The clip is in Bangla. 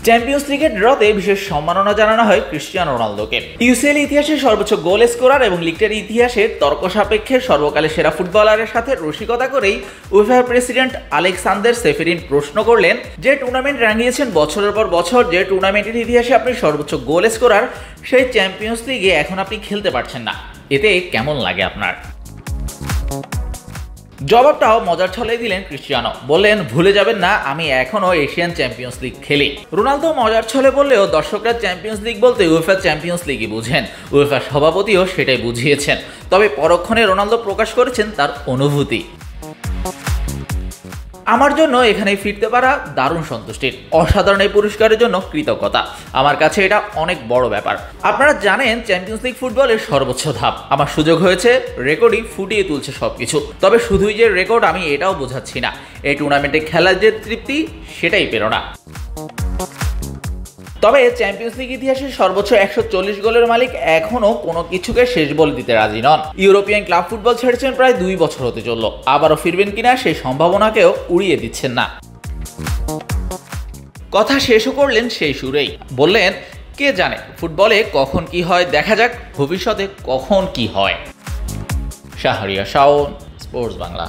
চ্যাম্পিয়ন্স লিগের ড্রতে বিশেষ সম্মাননা জানানো হয় ক্রিস্টিয়ানো রোনালদোকে। ইউসিএল ইতিহাসে সর্বোচ্চ গোল স্কোরার এবং লিগটার ইতিহাসে তর্ক সাপেক্ষে সর্বকালের সেরা ফুটবলারের সাথে রসিকতা করেই উয়েফার প্রেসিডেন্ট আলেকসান্দার সেফেরিন প্রশ্ন করলেন, যে টুর্নামেন্ট রাঙিয়েছেন বছরের পর বছর, যে টুর্নামেন্টের ইতিহাসে আপনি সর্বোচ্চ গোল স্কোরার, সেই চ্যাম্পিয়ন্স লিগে এখন আপনি খেলতে পারছেন না, এতে কেমন লাগে আপনার? জবাবটাও মজার ছলে দিলেন ক্রিস্টিয়ানো, বললেন ভুলে যাবেন না আমি এখনো এশিয়ান চ্যাম্পিয়ন্স লিগ খেলি। রোনালদো মজার ছলে বললেও দর্শকরা চ্যাম্পিয়ন্স লিগ বলতে উয়েফা চ্যাম্পিয়ন্স লিগই বুঝেন, উয়েফা সভাপতিও সেটাই বুঝিয়েছেন। তবে পরক্ষণে রোনালদো প্রকাশ করেছেন তার অনুভূতি। আমার জন্য এখানে ফিরতে পারা দারুণ সন্তুষ্টির, অসাধারণ এই পুরস্কারের জন্য কৃতজ্ঞতা। আমার কাছে এটা অনেক বড় ব্যাপার। আপনারা জানেন চ্যাম্পিয়ন্স লিগ ফুটবলের সর্বোচ্চ ধাপ। আমার সুযোগ হয়েছে, রেকর্ডই ফুটিয়ে তুলছে সবকিছু। তবে শুধুই যে রেকর্ড আমি এটাও বোঝাচ্ছি না, এই টুর্নামেন্টে খেলার যে তৃপ্তি সেটাই প্রেরণা। তবে চ্যাম্পিয়ন্স লিগ ইতিহাসের সর্বোচ্চ 140 গোলের মালিক এখনো কোনো কিছুকে শেষ বলে দিতে রাজি নন। ইউরোপিয়ান ক্লাব ফুটবল ছেড়েছেন প্রায় 2 বছর হতে চলল, আবারও ফিরবেন কিনা সেই সম্ভাবনাকেও উড়িয়ে দিচ্ছেন না। কথা শেষও করলেন সেই সুরেই, বললেন কে জানে ফুটবলে কখন কি হয়, দেখা যাক ভবিষ্যতে কখন কি হয়। শাহরিয়ার শাওন, স্পোর্টস বাংলা।